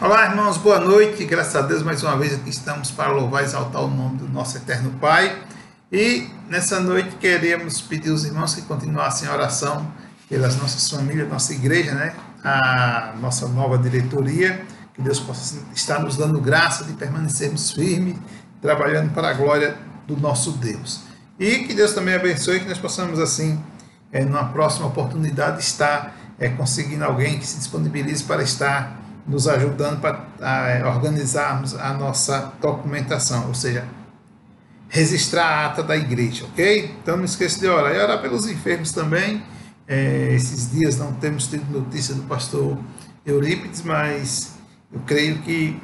Olá, irmãos, boa noite. Graças a Deus, mais uma vez aqui estamos para louvar e exaltar o nome do nosso eterno Pai. E nessa noite queremos pedir aos irmãos que continuassem a oração pelas nossas famílias, nossa igreja, né? A nossa nova diretoria, que Deus possa estar nos dando graça de permanecermos firmes, trabalhando para a glória do nosso Deus. E que Deus também abençoe, que nós possamos assim, numa próxima oportunidade, estar conseguindo alguém que se disponibilize para estar nos ajudando para organizarmos a nossa documentação, ou seja, registrar a ata da igreja, ok? Então não esqueça de orar. E orar pelos enfermos também. Esses dias não temos tido notícia do pastor Eurípides, mas eu creio que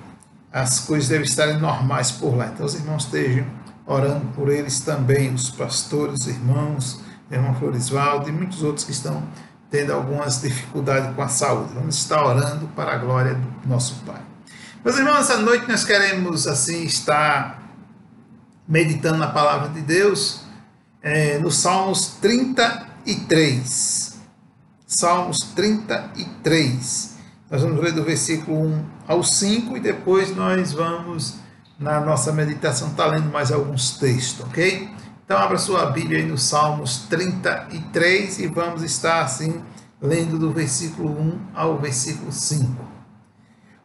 as coisas devem estar normais por lá. Então os irmãos estejam orando por eles também, os pastores, os irmãos, irmão Florisvaldo e muitos outros que estão tendo algumas dificuldades com a saúde. Vamos estar orando para a glória do nosso Pai. Meus irmãos, essa noite nós queremos assim estar meditando na palavra de Deus no Salmos 33. Salmos 33. Nós vamos ler do versículo 1 ao 5 e depois nós vamos, na nossa meditação, estar lendo mais alguns textos, ok? Então, abra sua Bíblia aí no Salmos 33 e vamos estar assim, lendo do versículo 1 ao versículo 5.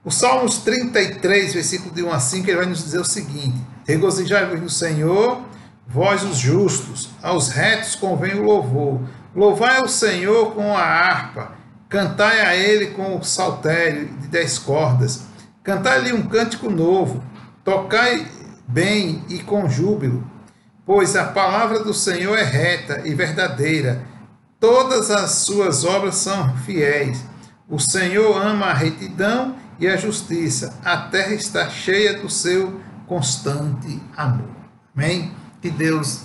O Salmos 33, versículo de 1 a 5, ele vai nos dizer o seguinte: regozijai-vos no Senhor, vós os justos, aos retos convém o louvor. Louvai ao Senhor com a harpa, cantai a ele com o saltério de 10 cordas, cantai-lhe um cântico novo, tocai bem e com júbilo. Pois a palavra do Senhor é reta e verdadeira, todas as suas obras são fiéis. O Senhor ama a retidão e a justiça, a terra está cheia do seu constante amor. Amém? Que Deus,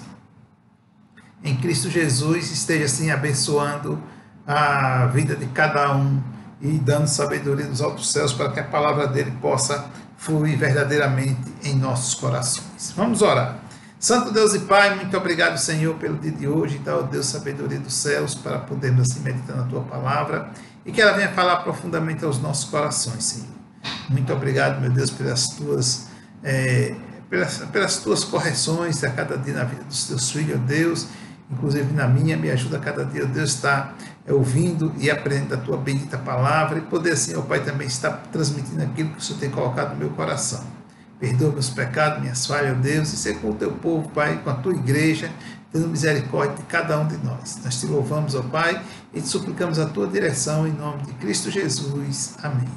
em Cristo Jesus, esteja assim abençoando a vida de cada um e dando sabedoria dos altos céus para que a palavra dele possa fluir verdadeiramente em nossos corações. Vamos orar. Santo Deus e Pai, muito obrigado, Senhor, pelo dia de hoje. Dá, ó Deus, sabedoria dos céus para podermos assim meditar na Tua palavra e que ela venha falar profundamente aos nossos corações, Senhor. Muito obrigado, meu Deus, pelas Tuas correções a cada dia na vida dos Teus filhos, ó Deus, inclusive na minha. Me ajuda a cada dia, ó Deus, estar ouvindo e aprendendo a Tua bendita palavra e poder assim, ó Pai, também estar transmitindo aquilo que o Senhor tem colocado no meu coração. Perdoa meus pecados, minhas falhas, ó Deus, e ser com o Teu povo, Pai, com a Tua igreja, tendo misericórdia de cada um de nós. Nós Te louvamos, ó Pai, e Te suplicamos a Tua direção, em nome de Cristo Jesus. Amém.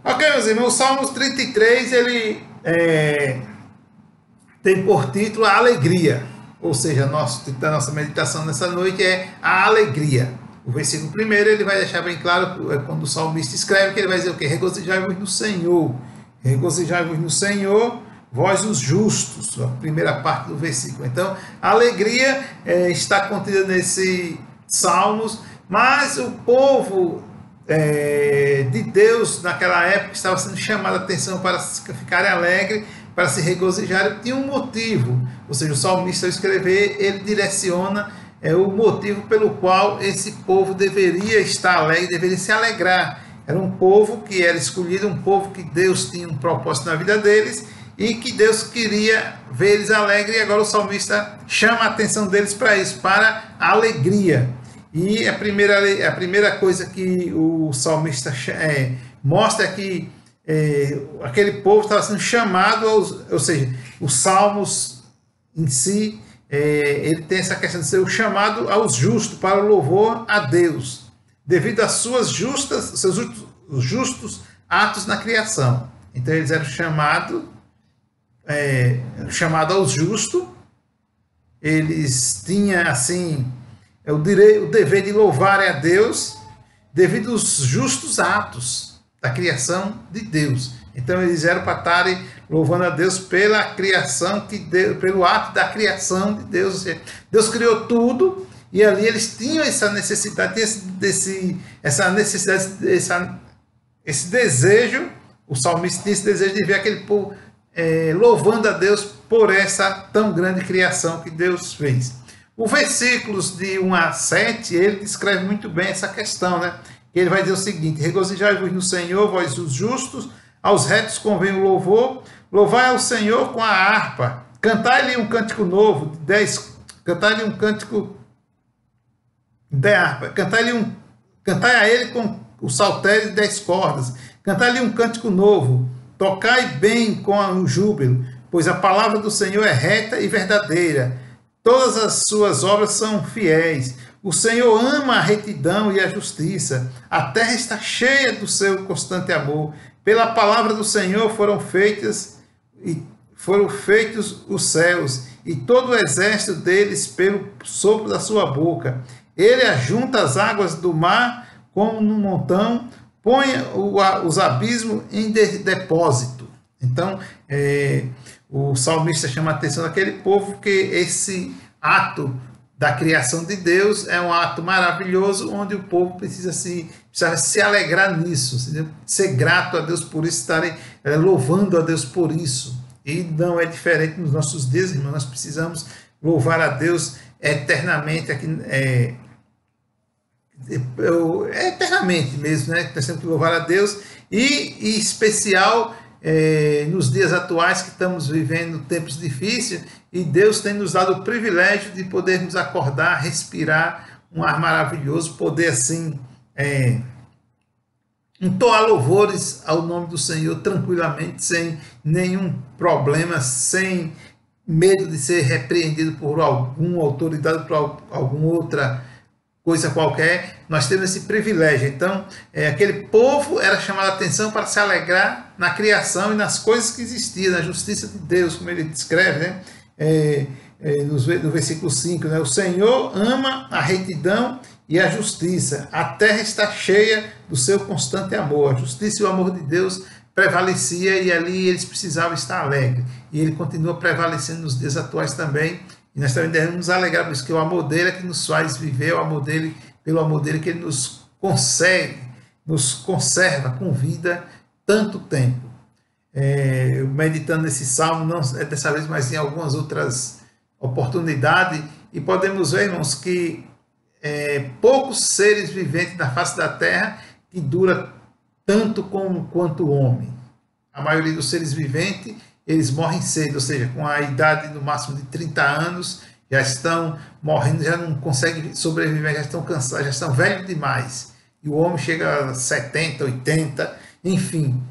Ok, meus irmãos, o Salmos 33, ele tem por título a alegria, ou seja, a nossa meditação nessa noite é a alegria. O versículo primeiro, ele vai deixar bem claro, quando o salmista escreve, que ele vai dizer o quê? Regozijai-vos no Senhor. Regozijai-vos no Senhor, vós os justos, a primeira parte do versículo. Então, a alegria está contida nesse Salmos, mas o povo de Deus, naquela época, estava sendo chamado a atenção para ficarem alegres, para se regozijarem, tinha um motivo. Ou seja, o salmista, ao escrever, ele direciona o motivo pelo qual esse povo deveria estar alegre, deveria se alegrar. Era um povo que era escolhido, um povo que Deus tinha um propósito na vida deles e que Deus queria ver eles alegres, e agora o salmista chama a atenção deles para isso, para a alegria. E a primeira coisa que o salmista mostra é que aquele povo estava sendo chamado, ou seja, os salmos em si, ele tem essa questão de ser o chamado aos justos, para o louvor a Deus, devido às seus justos atos na criação. Então eles eram chamados aos justos, eles tinham assim o dever de louvarem a Deus devido aos justos atos da criação de Deus. Então eles eram para estarem louvando a Deus pela criação, pelo ato da criação de Deus. Ou seja, Deus criou tudo, e ali eles tinham essa necessidade, esse desejo. O salmista tinha esse desejo de ver aquele povo louvando a Deus por essa tão grande criação que Deus fez. Os versículos de 1 a 7, ele descreve muito bem essa questão, né? que ele vai dizer o seguinte: regozijai-vos no Senhor, vós os justos, aos retos convém o louvor, louvai ao Senhor com a harpa, cantai-lhe um cântico novo, cantai-lhe um cântico de harpa, cantai a ele com o saltério de 10 cordas, cantai-lhe um cântico novo, tocai bem com o júbilo, pois a palavra do Senhor é reta e verdadeira, todas as suas obras são fiéis. O Senhor ama a retidão e a justiça, a terra está cheia do seu constante amor. Pela palavra do Senhor foram feitos os céus, e todo o exército deles pelo sopro da sua boca. Ele ajunta as águas do mar como num montão, põe os abismos em depósito. Então, o salmista chama a atenção daquele povo, porque esse ato da criação de Deus é um ato maravilhoso, onde o povo precisa se alegrar nisso, ser grato a Deus por isso, estarem louvando a Deus por isso. E não é diferente nos nossos dias, irmãos. Nós precisamos louvar a Deus eternamente, eternamente mesmo, né? Nós temos que louvar a Deus, e em especial nos dias atuais, que estamos vivendo tempos difíceis, e Deus tem nos dado o privilégio de podermos acordar, respirar um ar maravilhoso, poder assim entoar louvores ao nome do Senhor tranquilamente, sem nenhum problema, sem medo de ser repreendido por alguma autoridade, por alguma outra coisa qualquer. Nós temos esse privilégio. Então, aquele povo era chamado a atenção para se alegrar na criação e nas coisas que existiam, na justiça de Deus, como ele descreve, né? No versículo 5, né? O Senhor ama a retidão e a justiça, a terra está cheia do seu constante amor. A justiça e o amor de Deus prevalecia, e ali eles precisavam estar alegres, e ele continua prevalecendo nos dias atuais também, e nós também devemos nos alegrar por isso, que o amor dele é que nos faz viver, o amor dele, pelo amor dele que ele nos conserva com vida tanto tempo. Meditando nesse salmo, não é dessa vez, mas em algumas outras oportunidades, e podemos ver, irmãos, que poucos seres viventes na face da terra que dura tanto quanto o homem. A maioria dos seres viventes, eles morrem cedo, ou seja, com a idade no máximo de 30 anos, já estão morrendo, já não conseguem sobreviver, já estão cansados, já estão velhos demais. E o homem chega a 70, 80, enfim.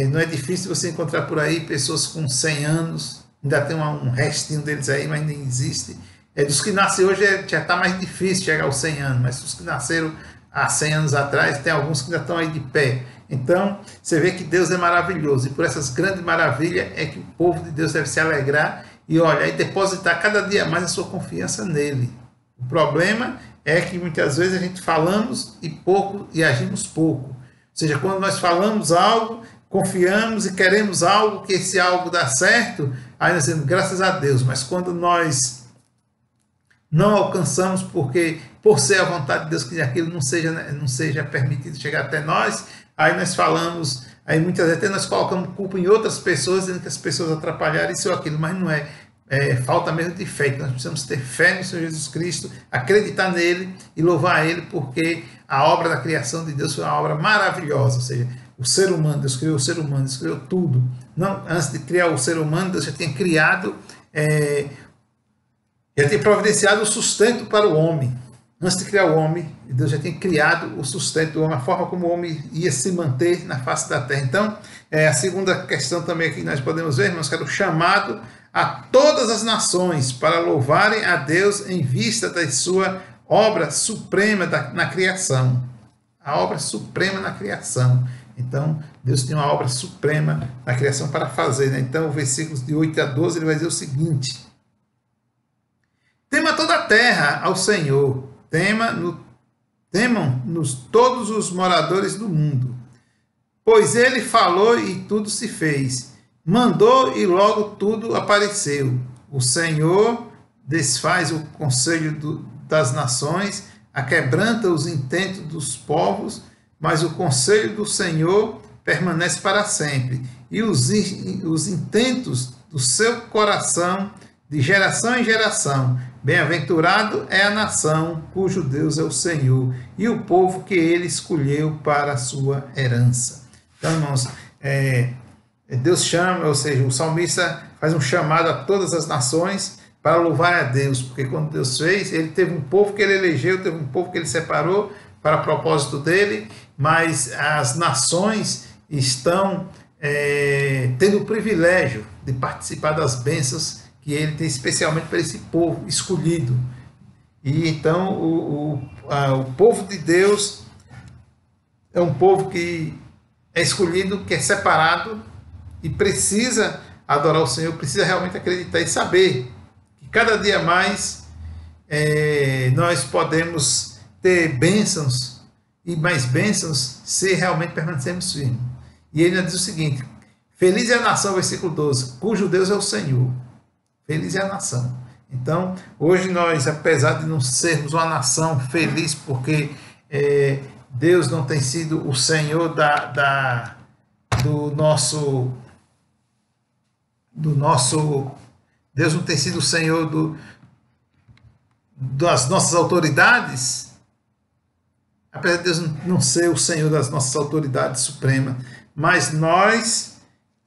Não é difícil você encontrar por aí pessoas com 100 anos, ainda tem um restinho deles aí, mas nem existe. Dos que nascem hoje já está mais difícil chegar aos 100 anos, mas os que nasceram há 100 anos atrás, tem alguns que ainda estão aí de pé. Então, você vê que Deus é maravilhoso, e por essas grandes maravilhas é que o povo de Deus deve se alegrar e olhar e depositar cada dia mais a sua confiança nele. O problema é que muitas vezes a gente falamos e agimos pouco. Ou seja, quando nós falamos algo, confiamos e queremos algo, que esse algo dá certo, aí nós dizemos graças a Deus, mas quando nós não alcançamos, por ser a vontade de Deus que aquilo não seja permitido chegar até nós, aí nós falamos, aí muitas vezes até nós colocamos culpa em outras pessoas, dizendo que as pessoas atrapalharam isso ou aquilo, mas não é. Falta mesmo de fé. Nós precisamos ter fé no Senhor Jesus Cristo, acreditar nele e louvar ele, porque a obra da criação de Deus foi uma obra maravilhosa. Ou seja, o ser humano, Deus criou o ser humano, Deus criou tudo. Não, antes de criar o ser humano, Deus já tinha criado, já tinha providenciado o sustento para o homem. Antes de criar o homem, Deus já tinha criado o sustento do homem, a forma como o homem ia se manter na face da terra. Então, a segunda questão também aqui que nós podemos ver, irmãos, que era o chamado a todas as nações para louvarem a Deus em vista da sua obra suprema na criação. A obra suprema na criação. Então, Deus tem uma obra suprema na criação para fazer, né? Então, versículos de 8 a 12, ele vai dizer o seguinte: tema toda a terra ao Senhor, temam-nos todos os moradores do mundo, pois ele falou e tudo se fez, mandou e logo tudo apareceu. O Senhor desfaz o conselho das nações, aquebranta os intentos dos povos, mas o conselho do Senhor permanece para sempre, e os intentos do seu coração de geração em geração. Bem-aventurado é a nação cujo Deus é o Senhor e o povo que ele escolheu para a sua herança. Então, irmãos, Deus chama, ou seja, o salmista faz um chamado a todas as nações para louvar a Deus, porque quando Deus fez, ele teve um povo que ele elegeu, teve um povo que ele separou para propósito dele, mas as nações estão tendo o privilégio de participar das bênçãos que ele tem especialmente para esse povo escolhido. E então o povo de Deus é um povo que é escolhido, que é separado e precisa adorar o Senhor, precisa realmente acreditar e saber que cada dia mais nós podemos ter bênçãos e mais bênçãos se realmente permanecermos firmes. E ele diz o seguinte: feliz é a nação, versículo 12, cujo Deus é o Senhor. Feliz é a nação. Então, hoje nós, apesar de não sermos uma nação feliz, porque Deus não tem sido o Senhor do nosso Deus não tem sido o Senhor das nossas autoridades, apesar de Deus não ser o Senhor das nossas autoridades supremas, mas nós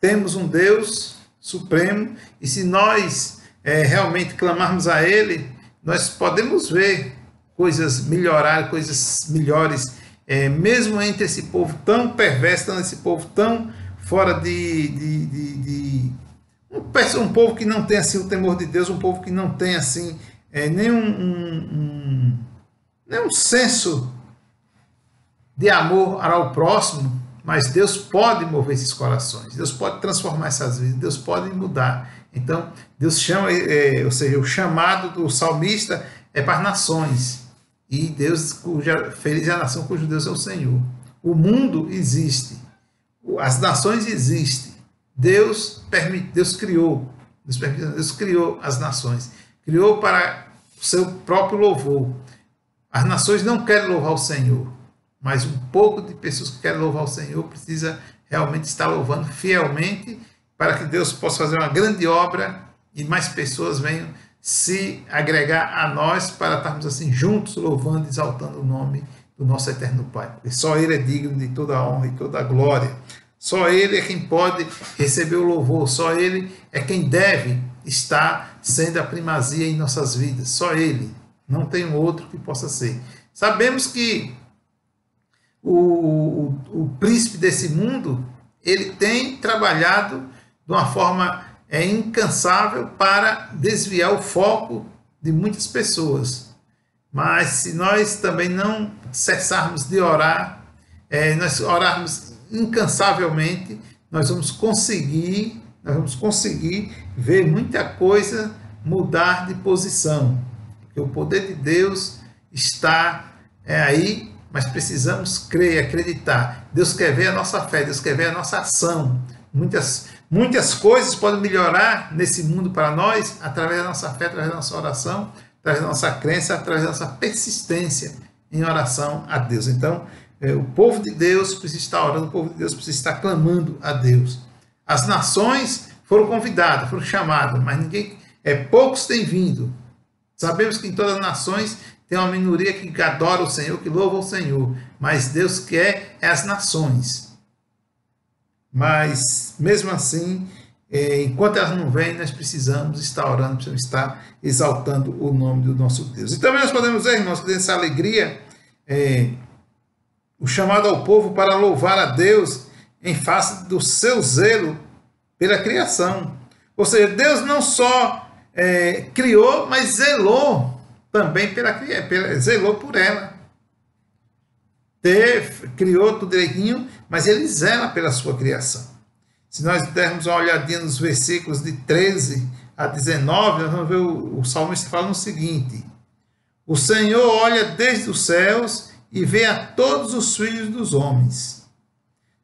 temos um Deus supremo, e se nós realmente clamarmos a Ele, nós podemos ver coisas melhorar, coisas melhores, mesmo entre esse povo tão perverso, esse povo tão fora um povo que não tem assim o temor de Deus, um povo que não tem assim nenhum senso de amor ao próximo. Mas Deus pode mover esses corações, Deus pode transformar essas vidas, Deus pode mudar. Então, Deus chama, ou seja, o chamado do salmista é para as nações. E Deus, feliz é a nação cujo Deus é o Senhor. O mundo existe, as nações existem. Deus criou as nações, criou para o seu próprio louvor. As nações não querem louvar o Senhor, mas um pouco de pessoas que querem louvar o Senhor precisa realmente estar louvando fielmente para que Deus possa fazer uma grande obra e mais pessoas venham se agregar a nós para estarmos assim juntos louvando e exaltando o nome do nosso eterno Pai. Porque só Ele é digno de toda a honra e toda a glória. Só Ele é quem pode receber o louvor. Só Ele é quem deve estar sendo a primazia em nossas vidas. Só Ele. Não tem um outro que possa ser. Sabemos que o príncipe desse mundo, ele tem trabalhado de uma forma incansável para desviar o foco de muitas pessoas. Mas se nós também não cessarmos de orar, nós orarmos incansavelmente, nós vamos conseguir ver muita coisa mudar de posição. Porque o poder de Deus está aí, mas precisamos crer, acreditar. Deus quer ver a nossa fé, Deus quer ver a nossa ação. Muitas coisas podem melhorar nesse mundo para nós através da nossa fé, através da nossa oração, através da nossa crença, através da nossa persistência em oração a Deus. Então, o povo de Deus precisa estar orando, o povo de Deus precisa estar clamando a Deus. As nações foram convidadas, foram chamadas, mas poucos têm vindo. Sabemos que em todas as nações tem uma minoria que adora o Senhor, que louva o Senhor, mas Deus quer as nações. Mas, mesmo assim, enquanto elas não vêm, nós precisamos estar orando, precisamos estar exaltando o nome do nosso Deus. E também nós podemos ver, irmãos, que nessa alegria, o chamado ao povo para louvar a Deus em face do seu zelo pela criação. Ou seja, Deus não só criou, mas zelou também zelou por ela. Criou tudo direitinho, mas ele zela pela sua criação. Se nós dermos uma olhadinha nos versículos de 13 a 19, nós vamos ver o salmista falando o seguinte: o Senhor olha desde os céus e vê a todos os filhos dos homens.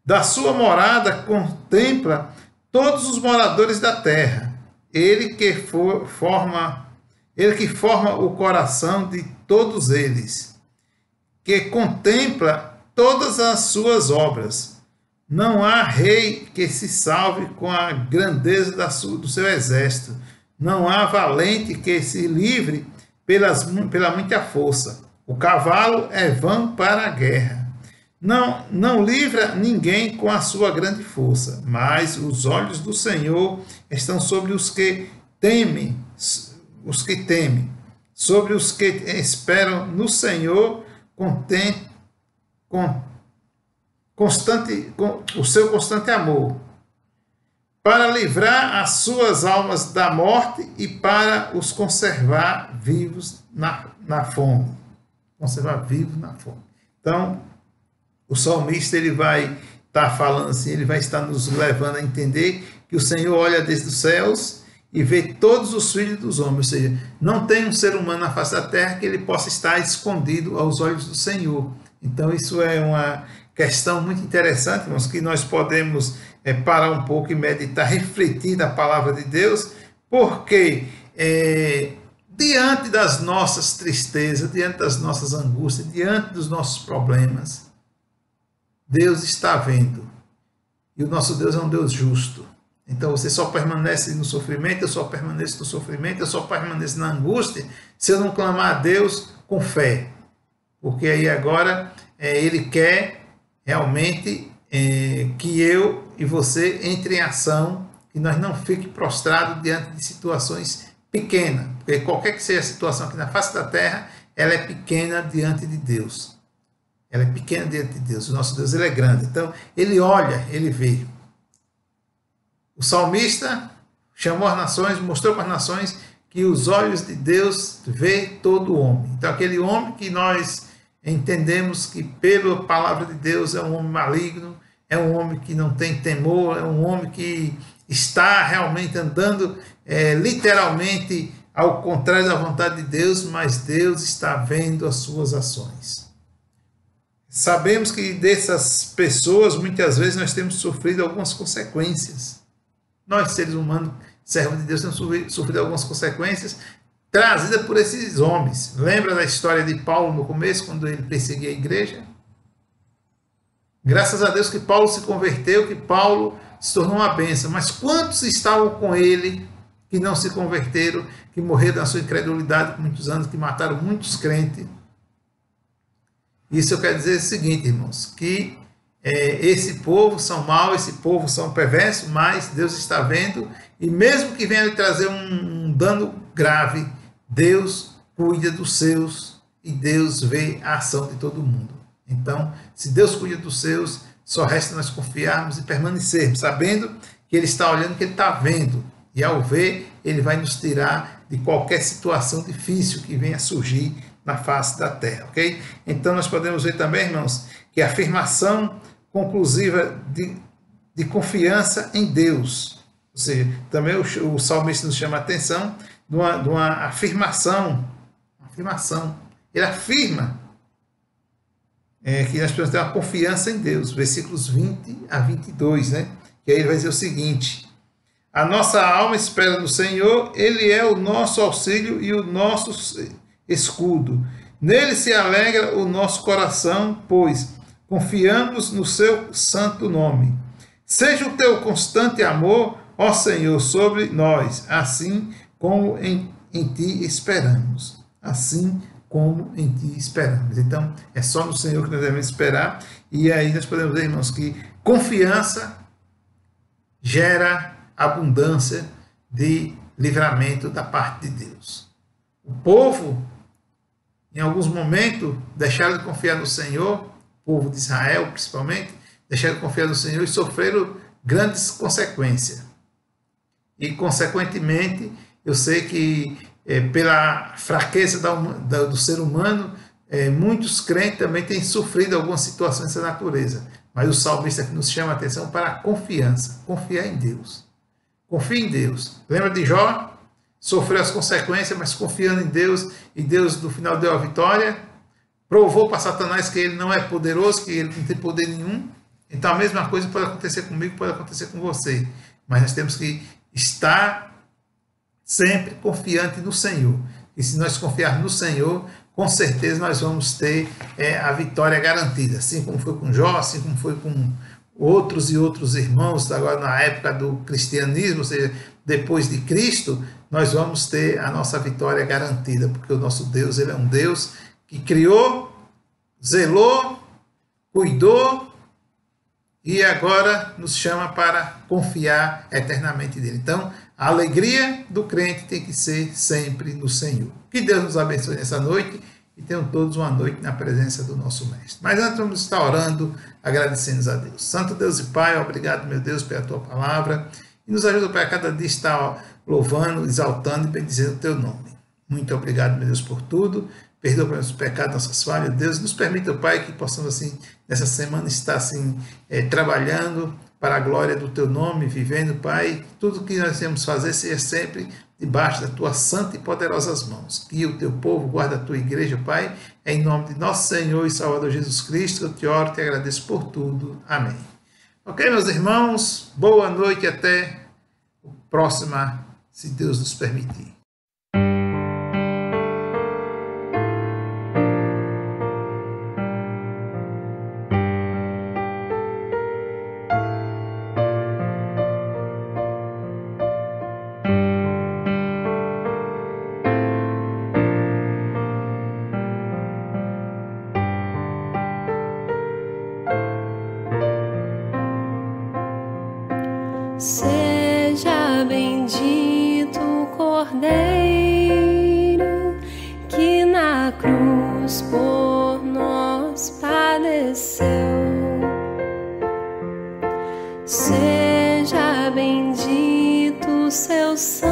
Da sua morada contempla todos os moradores da terra. Ele que forma o coração de todos eles, que contempla todas as suas obras. Não há rei que se salve com a grandeza do seu exército. Não há valente que se livre pela muita força. O cavalo é vão para a guerra. Não livra ninguém com a sua grande força, mas os olhos do Senhor estão sobre os que temem, sobre os que esperam no Senhor com o seu constante amor, para livrar as suas almas da morte e para os conservar vivos na fome. Conservar vivos na fome. Então, o salmista ele vai estar falando assim, ele vai estar nos levando a entender que o Senhor olha desde os céus e vê todos os filhos dos homens, ou seja, não tem um ser humano na face da terra que ele possa estar escondido aos olhos do Senhor. Então isso é uma questão muito interessante, irmãos, que nós podemos parar um pouco e meditar, refletir na palavra de Deus, porque diante das nossas tristezas, diante das nossas angústias, diante dos nossos problemas, Deus está vendo. E o nosso Deus é um Deus justo. Então você só permanece no sofrimento, eu só permaneço no sofrimento, eu só permaneço na angústia, se eu não clamar a Deus com fé. Porque aí agora Ele quer realmente que eu e você entre em ação, que nós não fiquem prostrados diante de situações pequenas. Porque qualquer que seja a situação aqui na face da terra, ela é pequena diante de Deus. Ela é pequena diante de Deus. O nosso Deus ele é grande. Então, Ele olha, Ele vê. O salmista chamou as nações, mostrou para as nações que os olhos de Deus vê todo homem. Então, aquele homem que nós entendemos que pela palavra de Deus é um homem maligno, é um homem que não tem temor, é um homem que está realmente andando literalmente ao contrário da vontade de Deus, mas Deus está vendo as suas ações. Sabemos que dessas pessoas, muitas vezes, nós temos sofrido algumas consequências. Nós, seres humanos, servos de Deus, temos sofrido algumas consequências trazidas por esses homens. Lembra da história de Paulo no começo, quando ele perseguia a igreja? Graças a Deus que Paulo se converteu, que Paulo se tornou uma bênção. Mas quantos estavam com ele que não se converteram, que morreram na sua incredulidade por muitos anos, que mataram muitos crentes? Isso eu quero dizer o seguinte, irmãos, que esse povo são maus, esse povo são perversos, mas Deus está vendo, e mesmo que venha lhe trazer um dano grave, Deus cuida dos seus e Deus vê a ação de todo mundo. Então, se Deus cuida dos seus, só resta nós confiarmos e permanecermos, sabendo que Ele está olhando, que Ele está vendo, e ao ver, Ele vai nos tirar de qualquer situação difícil que venha surgir na face da terra, ok? Então nós podemos ver também, irmãos, que a afirmação conclusiva de confiança em Deus, ou seja, também o salmista nos chama a atenção de uma afirmação, ele afirma que nós precisamos ter uma confiança em Deus, versículos 20 a 22, né? Que aí ele vai dizer o seguinte: a nossa alma espera no Senhor, Ele é o nosso auxílio e o nosso escudo. Nele se alegra o nosso coração, pois confiamos no seu santo nome. Seja o teu constante amor, ó Senhor, sobre nós, assim como em ti esperamos. Assim como em ti esperamos. Então, é só no Senhor que nós devemos esperar. E aí nós podemos ver, irmãos, que confiança gera abundância de livramento da parte de Deus. O povo, em alguns momentos, deixaram de confiar no Senhor, o povo de Israel principalmente, deixaram de confiar no Senhor e sofreram grandes consequências. E, consequentemente, eu sei que pela fraqueza do ser humano, muitos crentes também têm sofrido algumas situações dessa natureza. Mas o salmista que nos chama a atenção para a confiança, confiar em Deus. Confie em Deus. Lembra de Jó? Sofreu as consequências, mas confiando em Deus, e Deus no final deu a vitória, provou para Satanás que ele não é poderoso, que ele não tem poder nenhum. Então a mesma coisa pode acontecer comigo, pode acontecer com você. Mas nós temos que estar sempre confiante no Senhor. E se nós confiarmos no Senhor, com certeza nós vamos ter a vitória garantida. Assim como foi com Jó, assim como foi com outros e outros irmãos, agora na época do cristianismo, ou seja, depois de Cristo, nós vamos ter a nossa vitória garantida, porque o nosso Deus, ele é um Deus que criou, zelou, cuidou e agora nos chama para confiar eternamente nele. Então, a alegria do crente tem que ser sempre no Senhor. Que Deus nos abençoe nessa noite e tenham todos uma noite na presença do nosso Mestre. Mas antes vamos estar orando, agradecendo a Deus. Santo Deus e Pai, obrigado, meu Deus, pela Tua palavra. E nos ajuda para cada dia estar louvando, exaltando e bendizendo o Teu nome. Muito obrigado, meu Deus, por tudo. Perdoa para nossos pecados, nossas falhas. Deus, nos permita, Pai, que possamos, assim, nessa semana estar, assim, trabalhando para a glória do Teu nome, vivendo, Pai. Tudo que nós temos fazer seja sempre debaixo da Tua santa e poderosas mãos. Que o Teu povo guarde a Tua igreja, Pai. Em nome de nosso Senhor e Salvador Jesus Cristo, eu te oro e te agradeço por tudo. Amém. Ok, meus irmãos? Boa noite e até a próxima, se Deus nos permitir. Seja bendito o Cordeiro que na cruz por nós padeceu. Seja bendito o seu sangue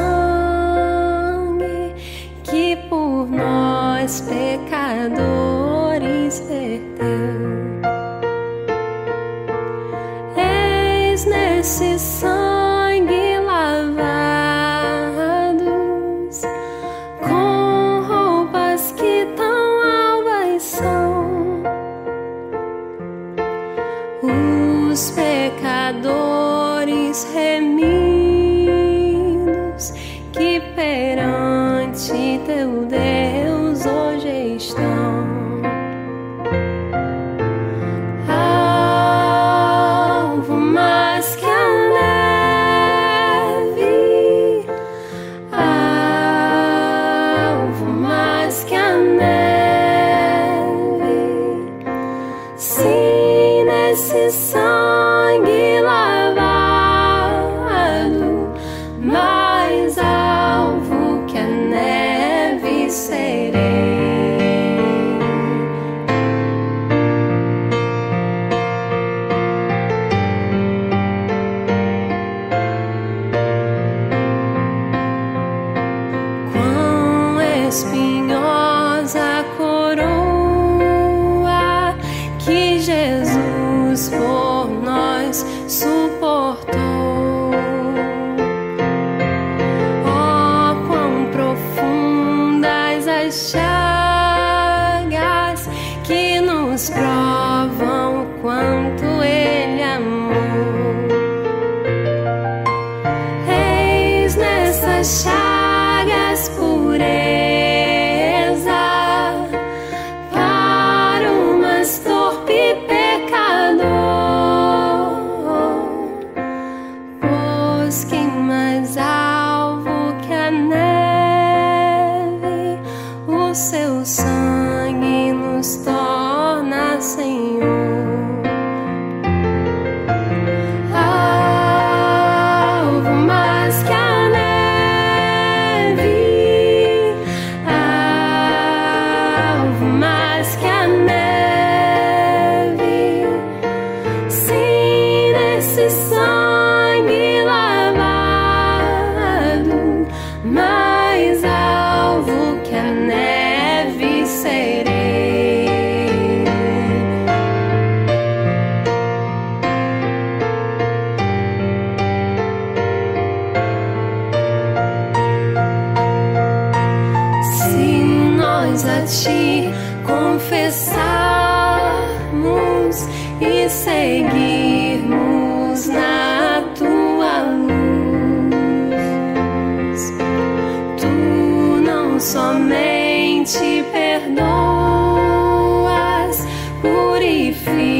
que por nós pecadores verteu. Eis nesse sangue os pecadores remidos que perante teu Deus hoje estão. Alvo mais que a neve, alvo mais que a neve, sim, nesse sangue lavado, mais alvo que a neve serei. Quão espinhosa a coroa que Jesus por nós suportou. Oh, quão profundas as chagas que nos provam o quanto Ele amou. Eis nessas chagas pureza para o mais torpe pecador, pois quem mais alvo que a neve, o seu sangue nos torna Senhor. Alvo mais que a neve, alvo mais que a neve, sim, nesse sangue lavado, mais alvo que a neve serei. Se nós a ti confessarmos e seguirmos na tua luz, tu não somente perdoas, purificas